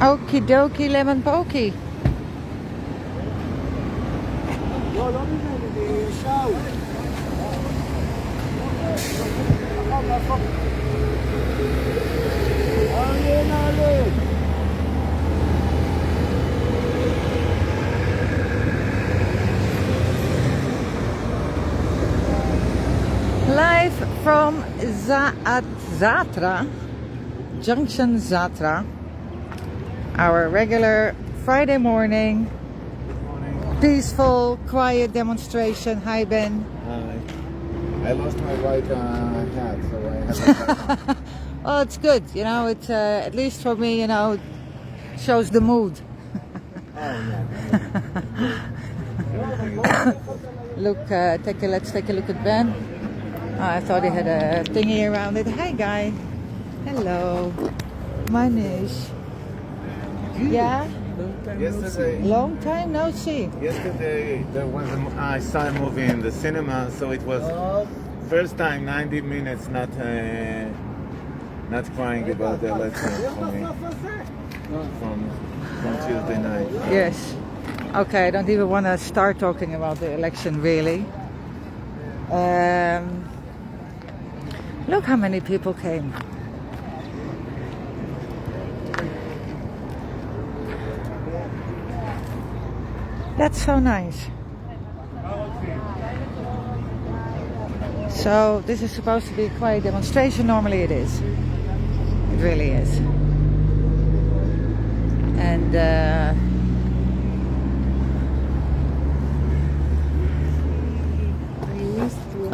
Okie dokie lemon pokey. Live from Zaatara junction, Zaatara. Our regular Friday morning, peaceful, quiet demonstration. Hi Ben. Hi. I lost my white hat, so I have. Well, it's good. You know, it's at least for me. You know, it shows the mood. Look, let's take a look at Ben. Oh, I thought he had a thingy around it. Hi, guy. Hello. Manish. Yeah? Yesterday. Long time no see. Yesterday there was I saw a movie in the cinema, so it was first time 90 minutes not crying about the election for me from Tuesday night. Yes. Okay, I don't even want to start talking about the election really. Look how many people came. That's so nice. So this is supposed to be a quiet demonstration. Normally it is. It really is. And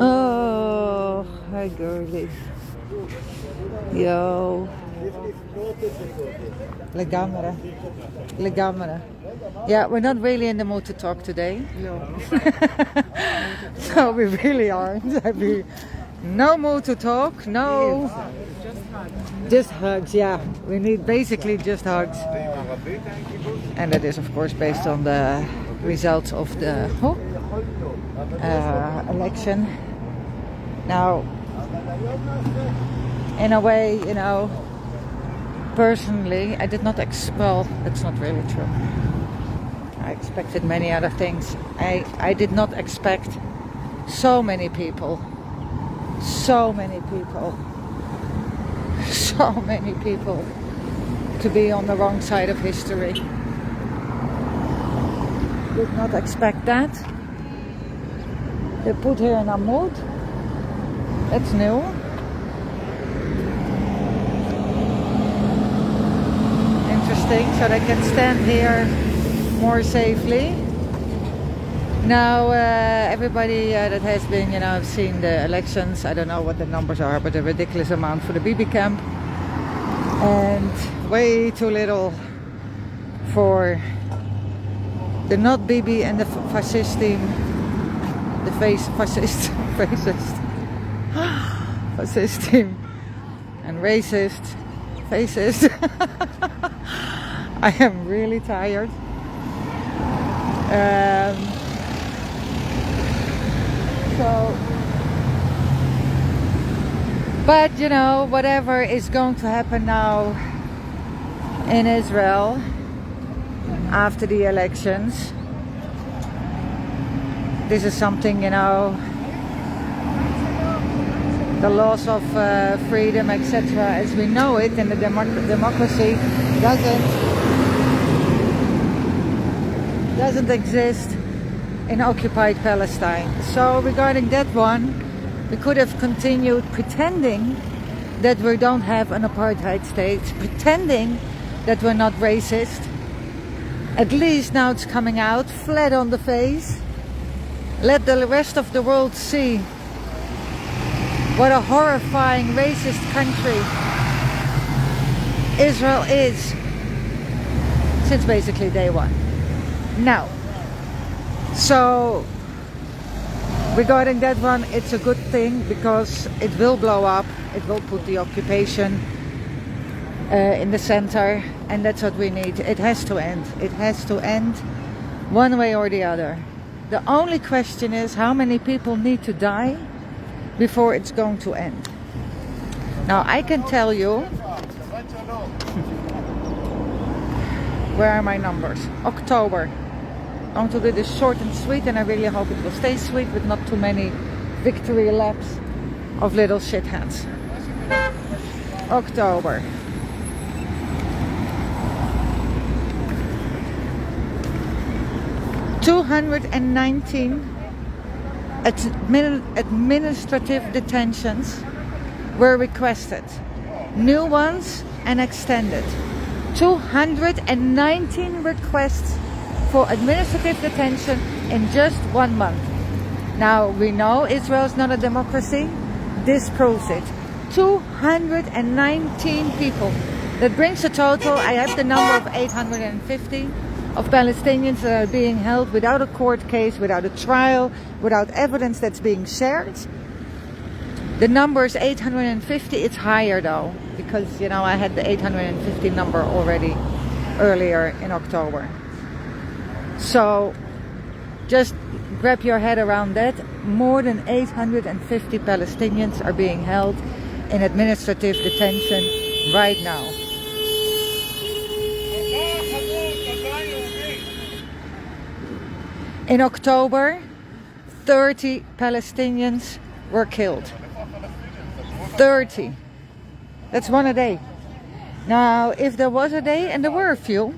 oh, hi girlie. Yo. Le camera. Yeah, we're not really in the mood to talk today. No. So we really aren't. I mean, no mood to talk. No. Just hugs. Yeah, we need basically just hugs. And that is, of course, based on the results of the election. Now, in a way, you know, personally, I did not well, that's not really true. I expected many other things. I did not expect so many people to be on the wrong side of history. Did not expect that. They put her in a mood. That's new. Interesting, so they can stand here more safely. Now everybody that has been, you know, I've seen the elections. I don't know what the numbers are, but a ridiculous amount for the Bibi camp and way too little for the not Bibi and the fascist team. The fascist team and racist. I am really tired. But you know, whatever is going to happen now in Israel after the elections, this is something, you know, the loss of freedom, etc., as we know it in the democracy doesn't exist in occupied Palestine. So regarding that one, we could have continued pretending that we don't have an apartheid state, pretending that we're not racist. At least now it's coming out flat on the face. Let the rest of the world see what a horrifying racist country Israel is since basically day one. Now, so regarding that one, it's a good thing because it will blow up. It will put the occupation in the center, and that's what we need. It has to end. It has to end one way or the other. The only question is how many people need to die before it's going to end. Now I can tell you Where are my numbers? October. I'm going to do this short and sweet, and I really hope it will stay sweet with not too many victory laps of little shitheads. October. $219 administrative detentions were requested. New ones and extended. 219 requests for administrative detention in just 1 month. Now we know Israel is not a democracy. This proves it. 219 people. That brings the total, I have the number of 850 of Palestinians that are being held without a court case, without a trial, without evidence that's being shared. The number is 850. It's higher though, because you know I had the 850 number already earlier in October. So just grab your head around that. More than 850 Palestinians are being held in administrative detention right now. In October, 30 Palestinians were killed. 30. That's one a day. Now, if there was a day, and there were a few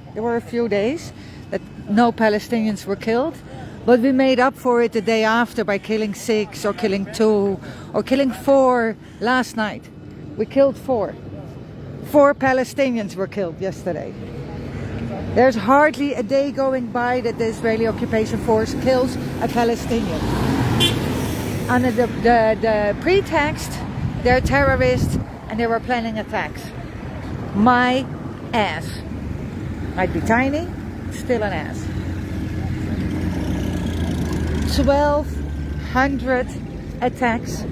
days that no Palestinians were killed, but we made up for it the day after by killing 6 or killing 2 or killing 4 last night. We killed 4. 4 Palestinians were killed yesterday. There's hardly a day going by that the Israeli occupation force kills a Palestinian. Under the pretext, they're terrorists and they were planning attacks. My ass. Might be tiny, still an ass. 1,200 attacks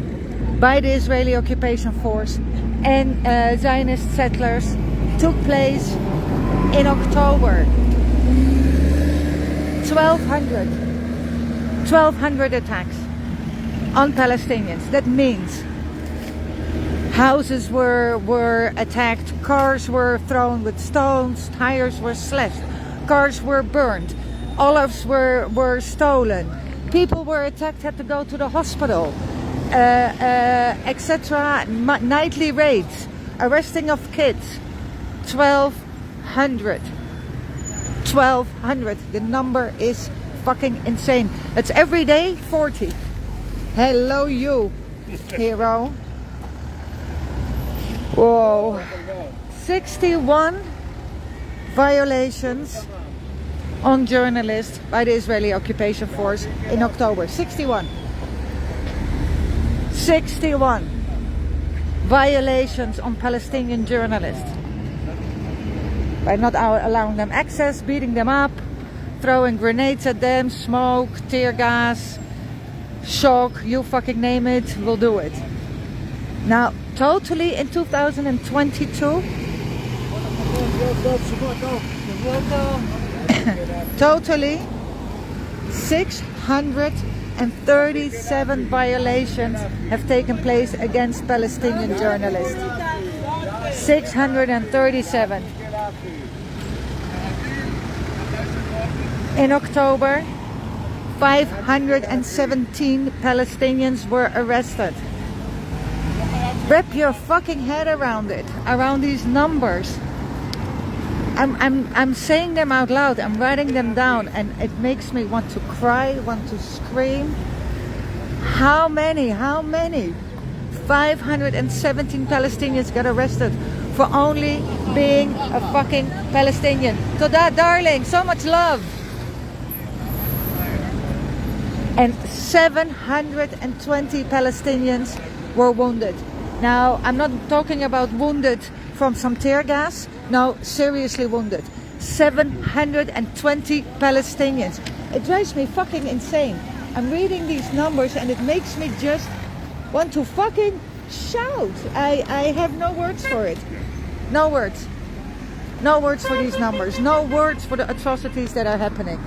by the Israeli occupation force and Zionist settlers took place in October. 1,200 attacks on Palestinians. That means houses were attacked, cars were thrown with stones, tires were slashed, cars were burned, olives were stolen, people were attacked, had to go to the hospital, etc. Nightly raids, arresting of kids. 1,200. 1,200. The number is fucking insane. That's every day 40. Hello, you hero. Whoa. 61 violations on journalists by the Israeli occupation force in October. 61. 61 violations on Palestinian journalists. By not allowing them access, beating them up, throwing grenades at them, smoke, tear gas, shock, you fucking name it, we'll do it. Now, totally in 2022, totally 637 violations have taken place against Palestinian journalists. 637. In October, 517 Palestinians were arrested. Wrap your fucking head around it, around these numbers. I'm saying them out loud, I'm writing them down, and it makes me want to cry, want to scream. How many? 517 Palestinians got arrested for only being a fucking Palestinian. Toda, darling, so much love. And 720 Palestinians were wounded. Now, I'm not talking about wounded from some tear gas. No, seriously wounded. 720 Palestinians. It drives me fucking insane. I'm reading these numbers and it makes me just want to fucking shout. I have no words for it. No words. No words for these numbers. No words for the atrocities that are happening.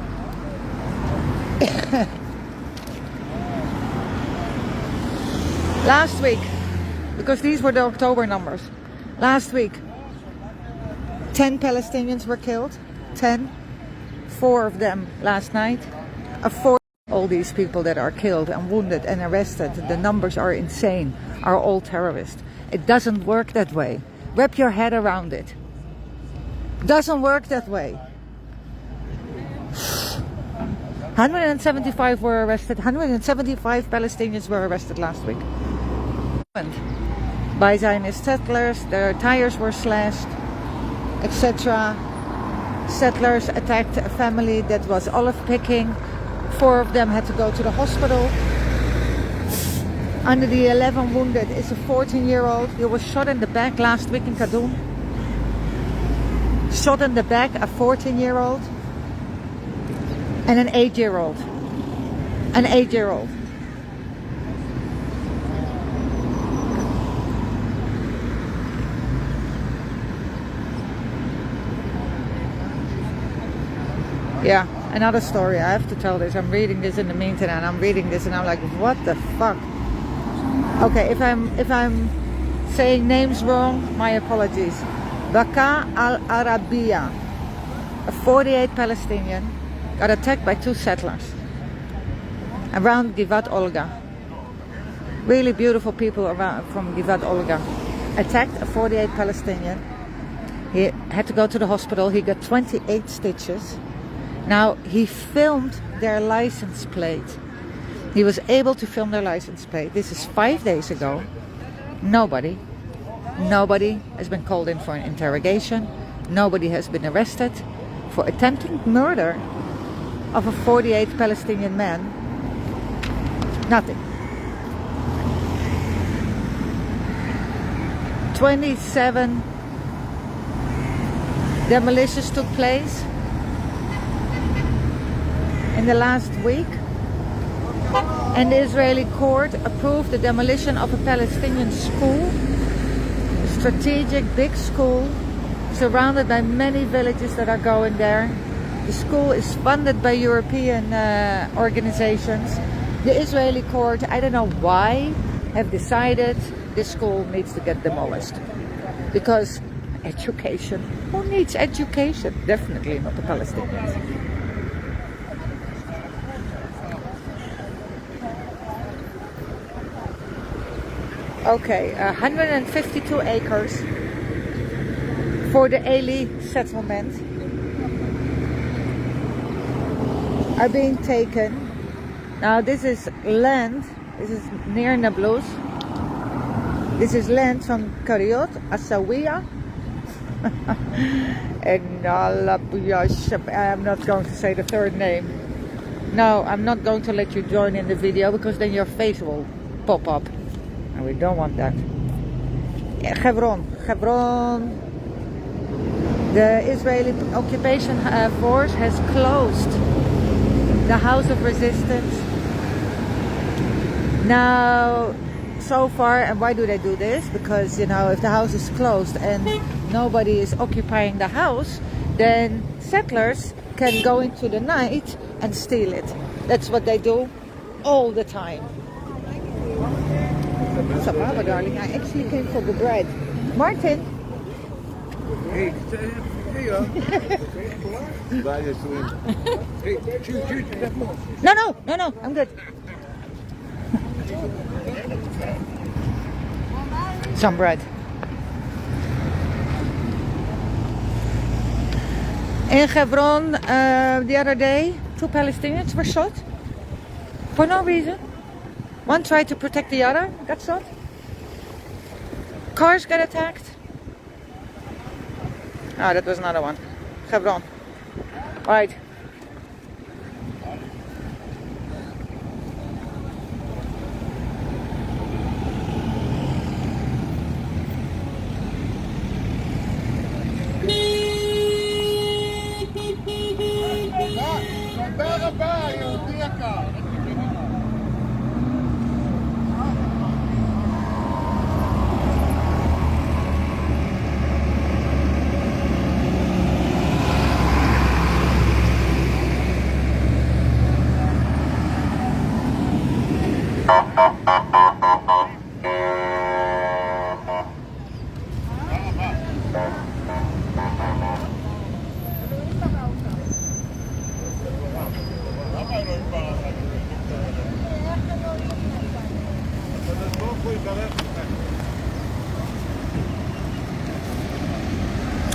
Last week, because these were the October numbers, last week 10 Palestinians were killed, 10, 4 of them last night. All these people that are killed and wounded and arrested, the numbers are insane, are all terrorists. It doesn't work that way. Wrap your head around it. Doesn't work that way. 175 were arrested. 175 Palestinians were arrested last week by Zionist settlers. Their tires were slashed, etc. Settlers attacked a family that was olive picking. 4 of them had to go to the hospital. Under the 11 wounded is a 14-year-old. He was shot in the back last week in Kadun. Shot in the back, a 14-year-old. And an 8-year-old. An 8-year-old. Yeah, another story. I have to tell this. I'm reading this in the meantime, and I'm reading this, and I'm like, what the fuck? Okay, if I'm saying names wrong, my apologies. Baka al-Arabiya, a 48 Palestinian, got attacked by 2 settlers around Givat Olga. Really beautiful people around from Givat Olga. Attacked a 48 Palestinian. He had to go to the hospital. He got 28 stitches. Now, he filmed their license plate. He was able to film their license plate. This is 5 days ago. Nobody has been called in for an interrogation. Nobody has been arrested for attempting murder of a 48 Palestinian man. Nothing. 27 demolitions took place in the last week, and the Israeli court approved the demolition of a Palestinian school, a strategic big school surrounded by many villages that are going there. The school is funded by European organizations. The Israeli court, I don't know why, have decided this school needs to get demolished because education. Who needs education? Definitely not the Palestinians. Okay, 152 acres for the Eli settlement are being taken. Now this is land, this is near Nablus. This is land from Kariot, Asawiya, and I'm not going to say the third name. No, I'm not going to let you join in the video because then your face will pop up. And we don't want that. Hebron. The Israeli occupation force has closed the House of Resistance. Now, so far, and why do they do this? Because, you know, if the house is closed and nobody is occupying the house, then settlers can go into the night and steal it. That's what they do all the time. What's up, Baba, darling? I actually came for the bread. Martin. Hey, hey, No, I'm good. Some bread. In Hebron, the other day, 2 Palestinians were shot for no reason. One tried to protect the other, got shot. Cars got attacked. Ah, that was another one. Hebron. Right.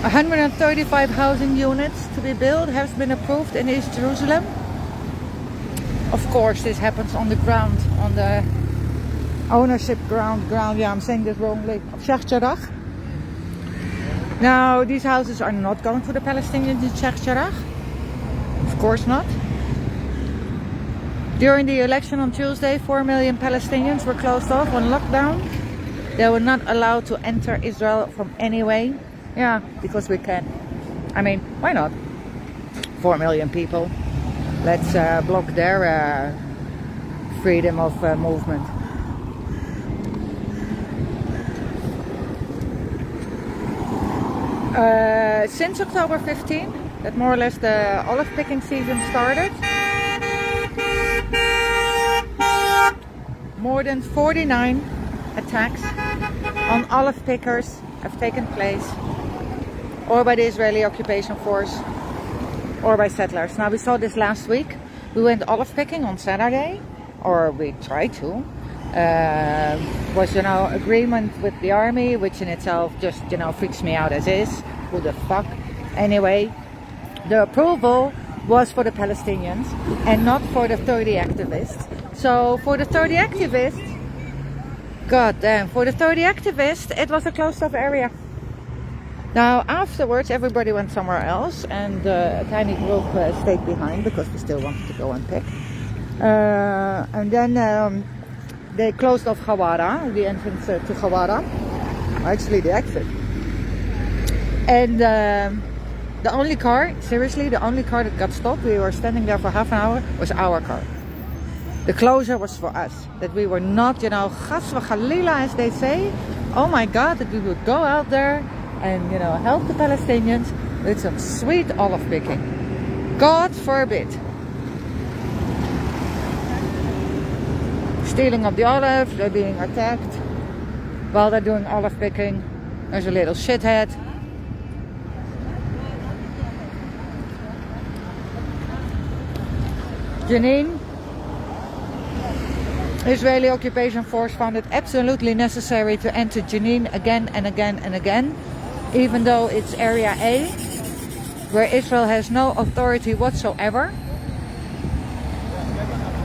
135 housing units to be built has been approved in East Jerusalem. Of course, this happens on the ground, on the ownership ground, yeah, I'm saying this wrongly, of Sheikh Jarrah. Now, these houses are not going to the Palestinians in Sheikh Jarrah. Of course not. During the election on Tuesday, 4 million Palestinians were closed off on lockdown. They were not allowed to enter Israel from any way. Yeah, because we can. I mean, why not? 4 million people. Let's block their freedom of movement. Since October 15, that more or less the olive picking season started, more than 49 attacks on olive pickers have taken place, or by the Israeli occupation force, or by settlers. Now, we saw this last week. We went olive picking on Saturday, or we tried to. Was, you know, agreement with the army, which in itself just, you know, freaks me out as is. Who the fuck? Anyway, the approval was for the Palestinians and not for the 30 activists. So for the 30 activists, god damn, for the 30 activists, it was a closed off area. Now, afterwards, everybody went somewhere else, and a tiny group stayed behind because we still wanted to go and pick. And then they closed off Hawara, the entrance to Hawara, actually the exit. And the only car, seriously, the only car that got stopped, we were standing there for half an hour, was our car. The closure was for us, that we were not, you know, chas v'chalila, as they say. Oh my God, that we would go out there and, you know, help the Palestinians with some sweet olive picking. God forbid. Stealing of the olives, they're being attacked while they're doing olive picking. There's a little shithead. Jenin, Israeli occupation force found it absolutely necessary to enter Jenin again and again and again, even though it's Area A, where Israel has no authority whatsoever.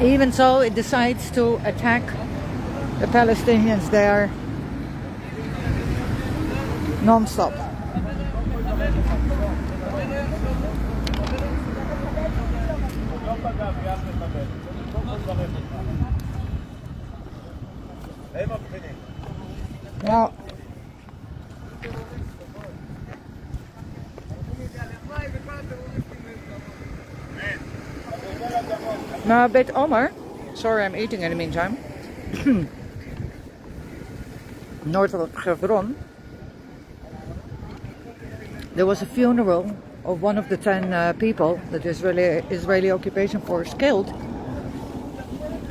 Even so, it decides to attack the Palestinians there non-stop. Now, a bit Omar. Sorry, I'm eating in the meantime. North of Hebron, there was a funeral of one of the 10 people that the Israeli occupation force killed.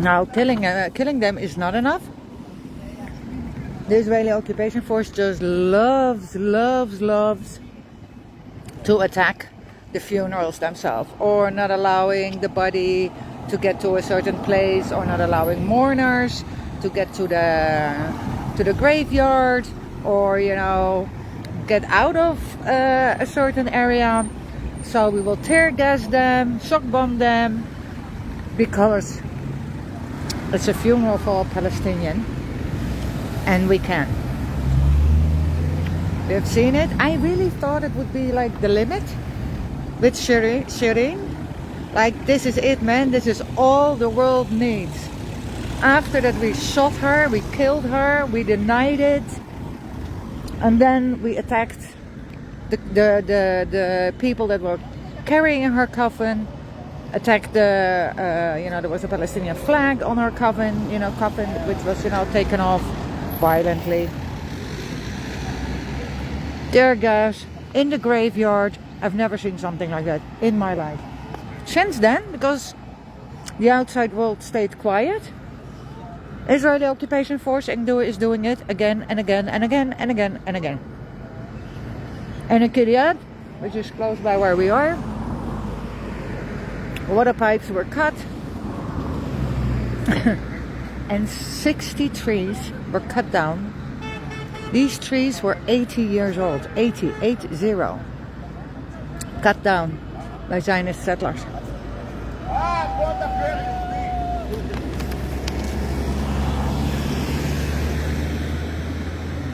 Now, killing them is not enough. The Israeli occupation force just loves to attack the funerals themselves, or not allowing the body to get to a certain place, or not allowing mourners to get to the graveyard, or, you know, get out of a certain area. So we will tear gas them, shock bomb them, because it's a funeral for a Palestinian, and we can. We've seen it. I really thought it would be like the limit with Shireen. Like, this is it, man. This is all the world needs. After that, we shot her, we killed her, we denied it, and then we attacked the people that were carrying her coffin. Attacked the, you know, there was a Palestinian flag on her coffin, which was, you know, taken off violently. Tear gas in the graveyard. I've never seen something like that in my life. Since then, because the outside world stayed quiet, Israeli occupation force is doing it again and again and again and again and again. And in Kiryat, which is close by where we are, water pipes were cut and 60 trees were cut down These trees were 80 years old. 80. Cut down by Zionist settlers.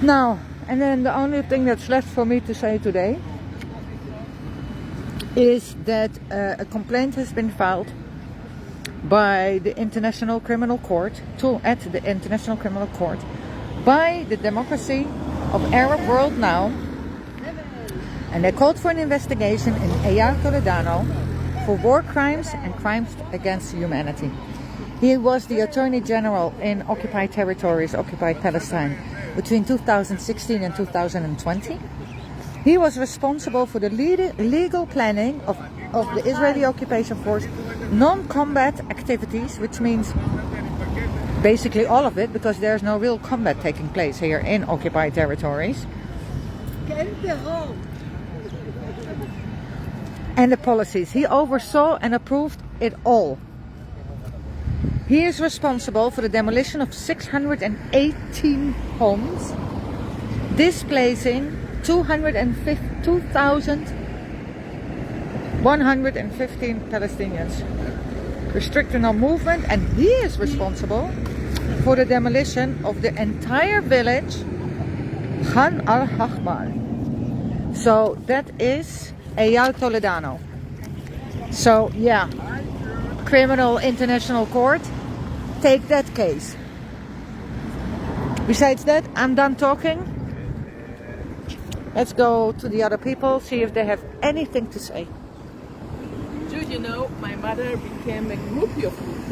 Now, and then the only thing that's left for me to say today is that a complaint has been filed by the International Criminal Court at the International Criminal Court by the Democracy of Arab World Now, and they called for an investigation in Eyal Toledano for war crimes and crimes against humanity. He was the Attorney General in occupied territories, occupied Palestine, between 2016 and 2020. He was responsible for the legal planning of the Israeli occupation force non-combat activities, which means basically all of it, because there's no real combat taking place here in occupied territories. And the policies. He oversaw and approved it all. He is responsible for the demolition of 618 homes, displacing 2,115 Palestinians, restricting our movement, and he is responsible for the demolition of the entire village Khan al-Ahmar. So that is Eyal Toledano. So yeah, Criminal International Court, take that case. Besides that, I'm done talking. Let's go to the other people, see if they have anything to say. Dude, you know, my mother became a groupie of you.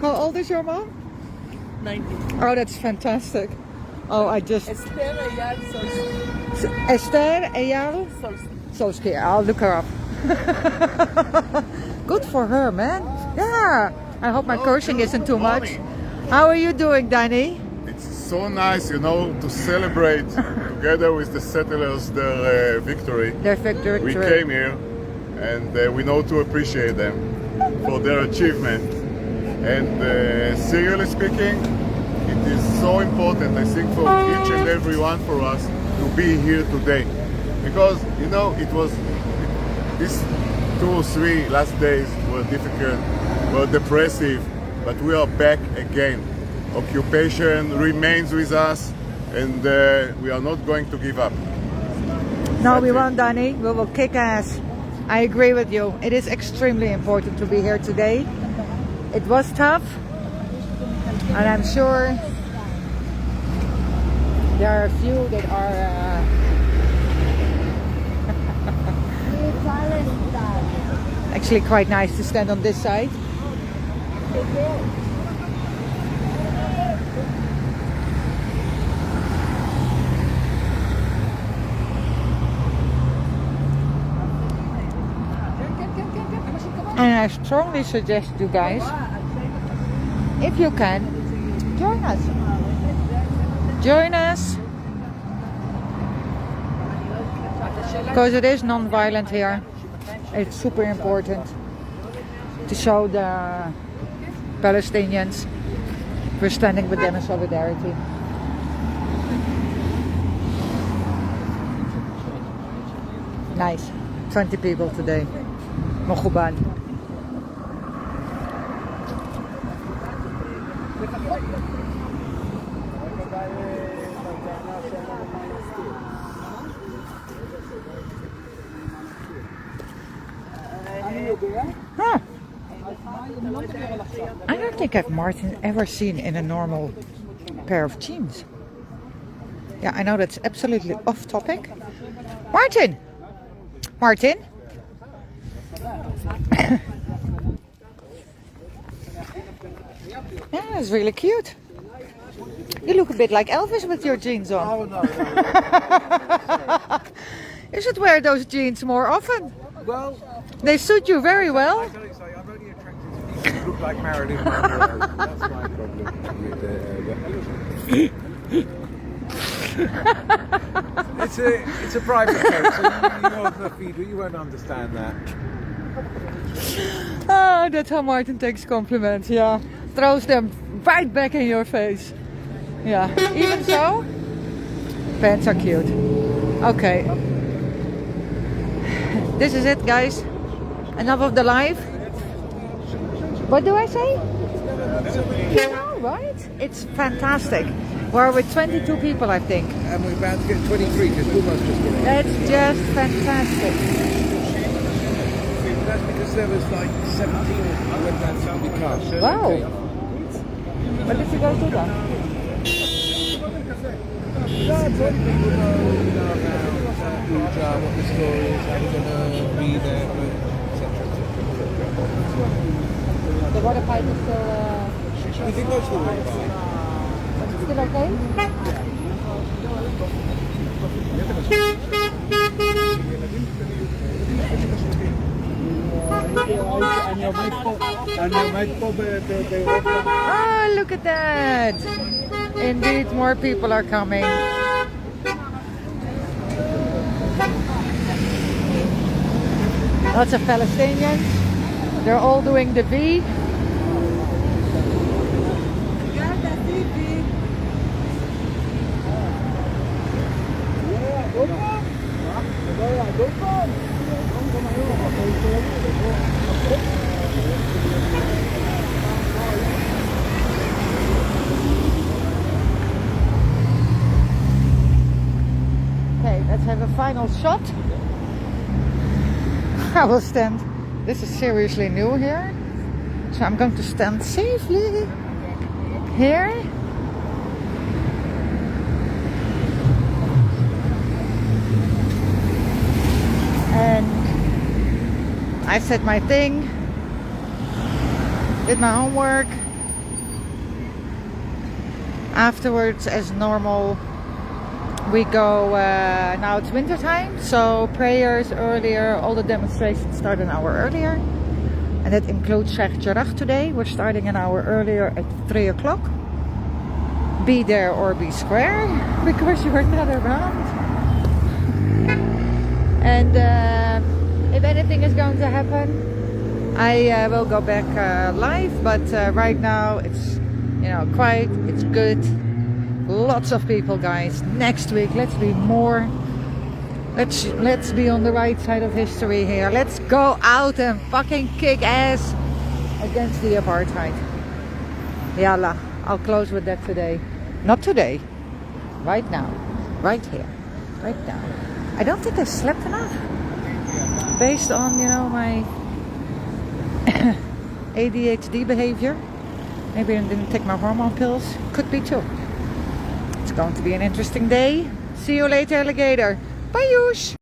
How old is your mom? 90. Oh, that's fantastic. Oh, I just... Esther Eyal Solski. Esther Eyal Solski. I'll look her up. Good for her, man. Yeah. I hope my cursing isn't too much. How are you doing, Danny? It's so nice, you know, to celebrate together with the settlers their victory. Their victory. We came here and we know to appreciate them for their achievement. And seriously speaking, it is so important, I think, for each and every one for us to be here today. Because, you know, it was, these 2 or 3 last days were difficult, were depressive, but we are back again. Occupation remains with us, and we are not going to give up. No, we won't, Danny. We will kick ass. I agree with you. It is extremely important to be here today. It was tough, and I'm sure there are a few that are actually quite nice to stand on this side. And I strongly suggest you guys, if you can, join us. Join us, because it is non-violent here. It's super important to show the Palestinians we're standing with them in solidarity. Nice. 20 people today. Mochubad. Huh. I don't think I've Martin ever seen in a normal pair of jeans. Yeah, I know that's absolutely off topic. Martin! Martin? Yeah, it's really cute. You look a bit like Elvis with your jeans on. Oh, no. You should wear those jeans more often. Well, They suit you very well. I'm only attracted to people who look like Marilyn Monroe. That's my problem with it's a private coat, so you won't understand that. Oh, that's how Martin takes compliments, yeah. throws them right back in your face. Yeah, even so, pants are cute. Okay, this is it, guys. Enough of the live. What do I say? Yeah, right? It's fantastic. We're with 22 people, I think. And we're about to get 23 because Puma's just arrived. That's just fantastic. That's because there was like 17 who went down to the car. So Wow. okay. What did you guys do then? Yeah, 20 people know about Uja, what the story is, how we're going to be there, etc. The water pipe is still, We think that's the way by. still okay? Oh, look at that! Indeed, more people are coming. Lots of Palestinians. They're all doing the V. Okay, let's have a final shot. I will stand. This is seriously new here. So I'm going to stand safely here. And I said my thing, did my homework. Afterwards, as normal, we go, now it's winter time, so prayers earlier, all the demonstrations start an hour earlier. And that includes Sheikh Jarrah today. We're starting an hour earlier at 3 o'clock. Be there or be square, because you're not around. And if anything is going to happen, I will go back live. But right now it's, you know, quiet. It's good. Lots of people, guys. Next week, let's be more. Let's be on the right side of history here. Let's go out and fucking kick ass against the apartheid. Yalla, I'll close with that today. Not today. Right now. Right here. Right now. I don't think I slept enough. Based on, you know, my ADHD behavior. Maybe I didn't take my hormone pills. Could be too. It's going to be an interesting day. See you later, alligator. Bye-oosh.